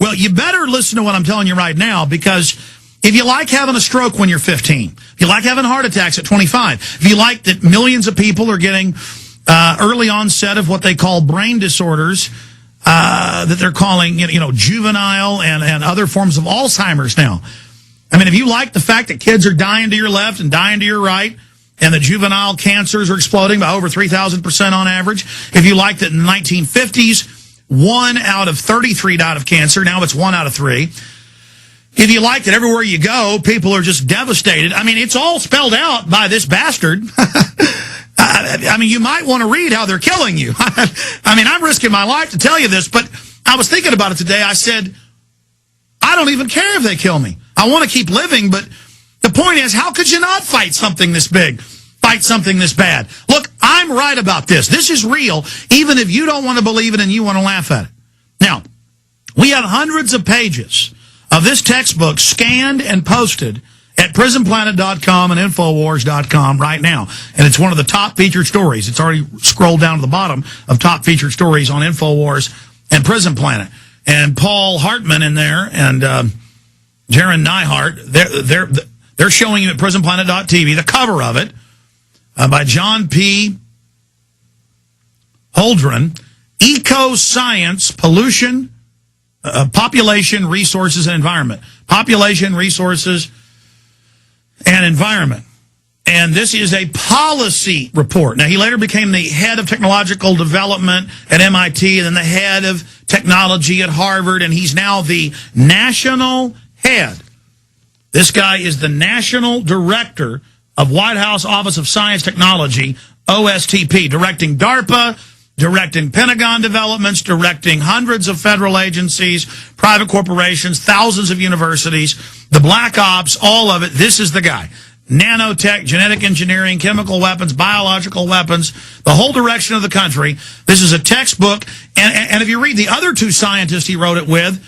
Well, you better listen to what I'm telling you right now, because if you like having a stroke when you're 15, if you like having heart attacks at 25, if you like that millions of people are getting early onset of what they call brain disorders, that they're calling, juvenile and other forms of Alzheimer's now. I mean, if you like the fact that kids are dying to your left and dying to your right, and the juvenile cancers are exploding by over 3,000% on average, if you like that in the 1950s, 1 out of 33 died of cancer, now it's 1 out of 3. If you like that everywhere you go, people are just devastated. I mean, it's all spelled out by this bastard. I mean, you might want to read how they're killing you. I mean, I'm risking my life to tell you this, but I was thinking about it today. I said, I don't even care if they kill me. I want to keep living, but the point is, how could you not fight something this big, fight something this bad? Look, I'm right about this. This is real, even if you don't want to believe it and you want to laugh at it. Now, we have hundreds of pages of this textbook scanned and posted at prisonplanet.com and Infowars.com right now. And it's one of the top featured stories. It's already scrolled down to the bottom of top featured stories on Infowars and Prison Planet. And Paul Hartman in there and Jaron Neihart, they're showing you at prisonplanet.tv the cover of it by John P. Holdren, Ecoscience, Pollution, Population, Resources, and Environment. Population, Resources, and Environment. And this is a policy report. Now, he later became the head of technological development at MIT and then the head of technology at Harvard, and he's now the national head. This guy is the national director of White House Office of Science Technology, OSTP, directing DARPA, directing Pentagon developments, directing hundreds of federal agencies, private corporations, thousands of universities, the black ops, all of it. This is the guy. Nanotech, genetic engineering, chemical weapons, biological weapons, the whole direction of the country. This is a textbook. And if you read the other two scientists he wrote it with,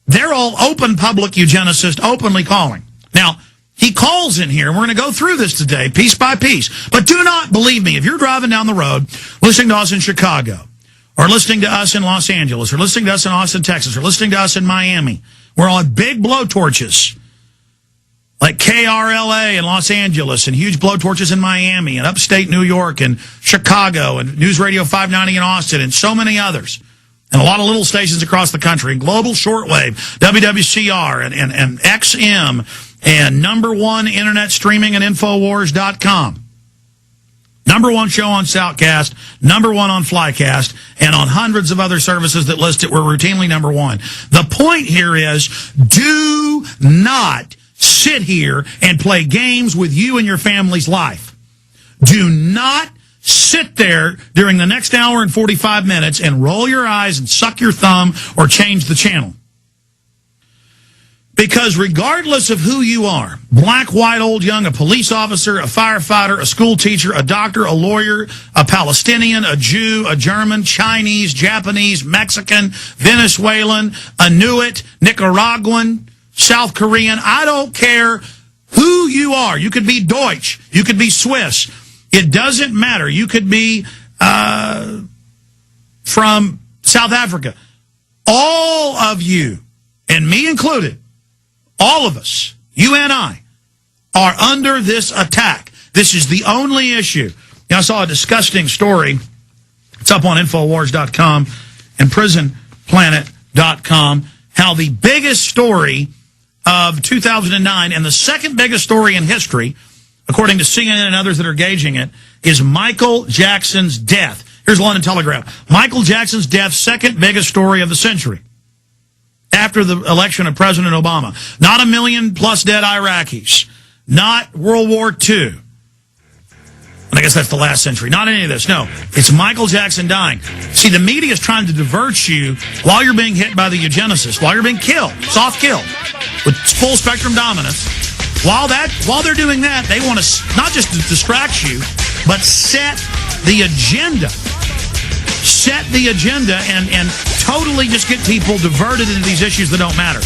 they're all open public eugenicists, openly calling. Now, he calls in here, and we're going to go through this today, piece by piece. But do not believe me. If you're driving down the road, listening to us in Chicago, or listening to us in Los Angeles, or listening to us in Austin, Texas, or listening to us in Miami, we're on big blowtorches, like KRLA in Los Angeles, and huge blowtorches in Miami, and upstate New York, and Chicago, and News Radio 590 in Austin, and so many others. And a lot of little stations across the country, and global shortwave, WWCR, and XM, and #1 internet streaming at Infowars.com. #1 show on Shoutcast, #1 on Flycast, and on hundreds of other services that list it, we're routinely #1. The point here is, do not sit here and play games with you and your family's life. Do not sit there during the next hour and 45 minutes and roll your eyes and suck your thumb or change the channel. Because regardless of who you are, black, white, old, young, a police officer, a firefighter, a school teacher, a doctor, a lawyer, a Palestinian, a Jew, a German, Chinese, Japanese, Mexican, Venezuelan, Inuit, Nicaraguan, South Korean, I don't care who you are. You could be Deutsch. You could be Swiss. It doesn't matter. You could be from South Africa. All of you, and me included, all of us, you and I, are under this attack. This is the only issue. I saw a disgusting story. It's up on Infowars.com and PrisonPlanet.com, how the biggest story of 2009 and the second biggest story in history, according to CNN and others that are gauging it, is Michael Jackson's death. Here's London Telegraph. Michael Jackson's death, second biggest story of the century. After the election of President Obama. Not 1 million plus dead Iraqis. Not World War II. And I guess that's the last century. Not any of this. No. It's Michael Jackson dying. See, the media is trying to divert you while you're being hit by the eugenicist, while you're being killed, soft killed, with full spectrum dominance. While they're doing that, they want to not just distract you, but set the agenda. Set the agenda and totally just get people diverted into these issues that don't matter.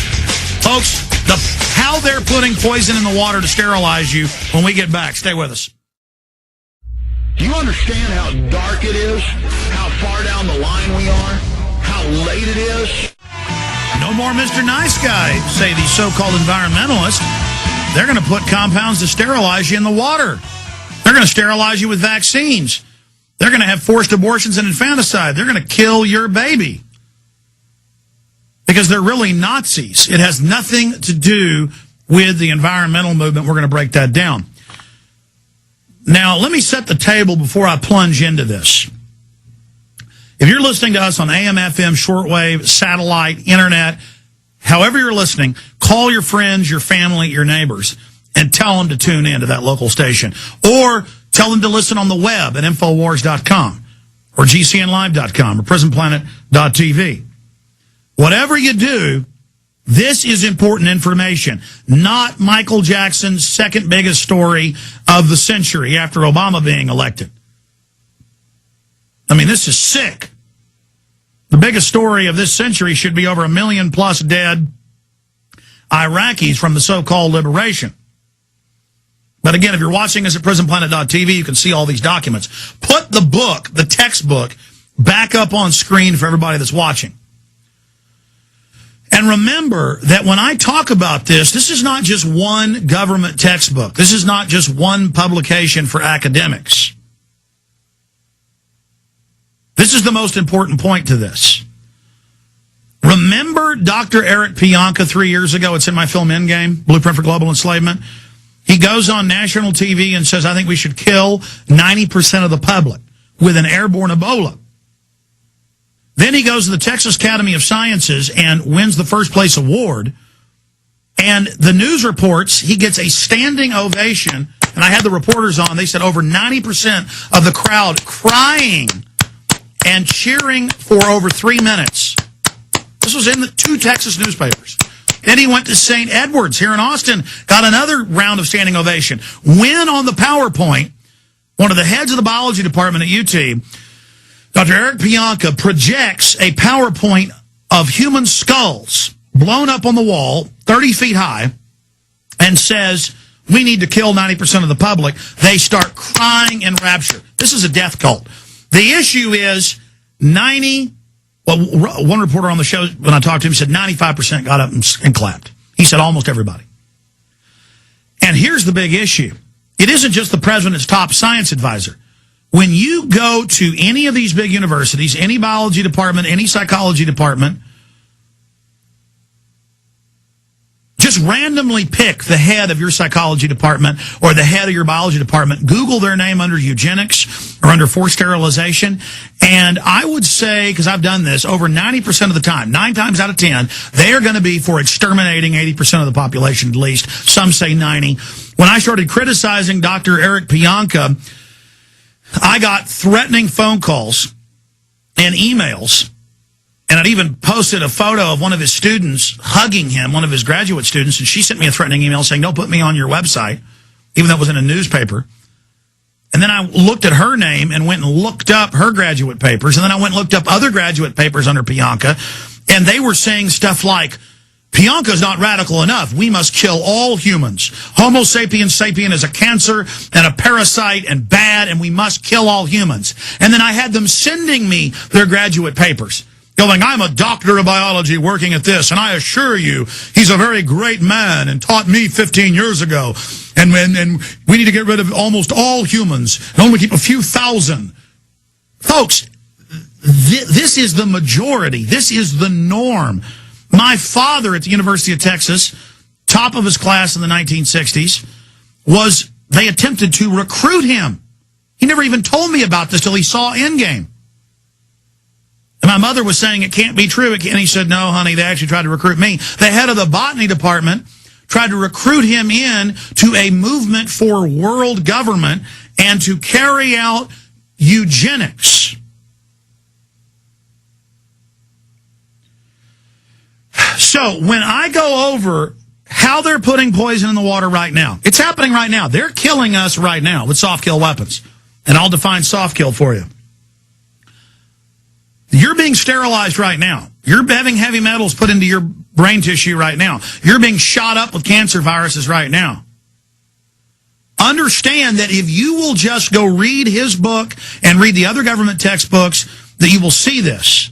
Folks, how they're putting poison in the water to sterilize you when we get back. Stay with us. Do you understand how dark it is? How far down the line we are? How late it is? No more Mr. Nice Guy, say these so-called environmentalists. They're going to put compounds to sterilize you in the water. They're going to sterilize you with vaccines. They're going to have forced abortions and infanticide. They're going to kill your baby. Because they're really Nazis. It has nothing to do with the environmental movement. We're going to break that down. Now, let me set the table before I plunge into this. If you're listening to us on AM, FM, shortwave, satellite, internet, however you're listening, call your friends, your family, your neighbors, and tell them to tune in to that local station. Or tell them to listen on the web at Infowars.com or GCNlive.com or PrisonPlanet.tv. Whatever you do, this is important information, not Michael Jackson's second biggest story of the century after Obama being elected. I mean, this is sick. The biggest story of this century should be over 1 million plus dead Iraqis from the so-called liberation. But again, if you're watching us at PrisonPlanet.tv, you can see all these documents. Put the book, the textbook, back up on screen for everybody that's watching. And remember that when I talk about this, this is not just one government textbook. This is not just one publication for academics. This is the most important point to this. Remember Dr. Eric Pianka 3 years ago? It's in my film Endgame, Blueprint for Global Enslavement. He goes on national TV and says, I think we should kill 90% of the public with an airborne Ebola. Then he goes to the Texas Academy of Sciences and wins the first place award. And the news reports he gets a standing ovation. And I had the reporters on. They said over 90% of the crowd crying and cheering for over 3 minutes. This was in the 2 Texas newspapers. Then he went to St. Edward's here in Austin, got another round of standing ovation. When on the PowerPoint, one of the heads of the biology department at UT, Dr. Eric Pianka, projects a PowerPoint of human skulls blown up on the wall, 30 feet high, and says, we need to kill 90% of the public. They start crying in rapture. This is a death cult. The issue is one reporter on the show, when I talked to him, said 95% got up and clapped. He said almost everybody. And here's the big issue. It isn't just the president's top science advisor. When you go to any of these big universities, any biology department, any psychology department, just randomly pick the head of your psychology department or the head of your biology department, Google their name under eugenics or under forced sterilization, and I would say, because I've done this, over 90% of the time, 9 times out of 10, they are going to be for exterminating 80% of the population at least. Some say 90. When I started criticizing Dr. Eric Pianka, I got threatening phone calls and emails. And I'd even posted a photo of one of his students hugging him, one of his graduate students, and she sent me a threatening email saying, don't put me on your website, even though it was in a newspaper. And then I looked at her name and went and looked up her graduate papers, and then I went and looked up other graduate papers under Pianka, and they were saying stuff like, Pianka's not radical enough. We must kill all humans. Homo sapiens sapien is a cancer and a parasite and bad, and we must kill all humans. And then I had them sending me their graduate papers, going, I'm a doctor of biology working at this, and I assure you, he's a very great man and taught me 15 years ago. And we need to get rid of almost all humans and only keep a few thousand. Folks, this is the majority. This is the norm. My father at the University of Texas, top of his class in the 1960s, they attempted to recruit him. He never even told me about this till he saw Endgame. And my mother was saying it can't be true. And he said, no, honey, they actually tried to recruit me. The head of the botany department tried to recruit him in to a movement for world government and to carry out eugenics. So when I go over how they're putting poison in the water right now, it's happening right now. They're killing us right now with soft kill weapons. And I'll define soft kill for you. You're being sterilized right now. You're having heavy metals put into your brain tissue right now. You're being shot up with cancer viruses right now. Understand that if you will just go read his book and read the other government textbooks, that you will see this.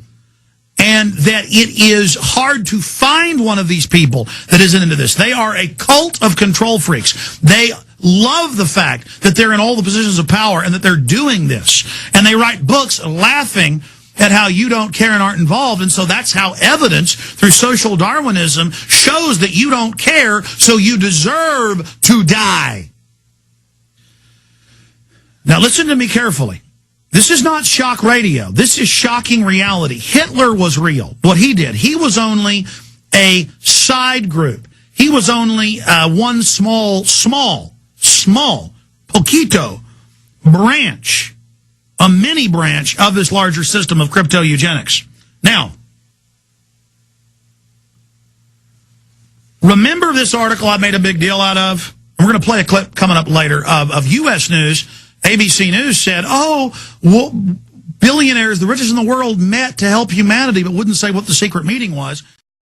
and that it is hard to find one of these people that isn't into this. They are a cult of control freaks. They love the fact that they're in all the positions of power and that they're doing this. And they write books laughing at how you don't care and aren't involved. And so that's how evidence through social Darwinism shows that you don't care, so you deserve to die. Now listen to me carefully. This is not shock radio. This is shocking reality. Hitler was real. What he did, he was only a side group. He was only one small, poquito branch, a mini branch of this larger system of crypto eugenics. Now, remember this article I made a big deal out of? We're going to play a clip coming up later of U.S. News. ABC News said, billionaires, the richest in the world, met to help humanity, but wouldn't say what the secret meeting was.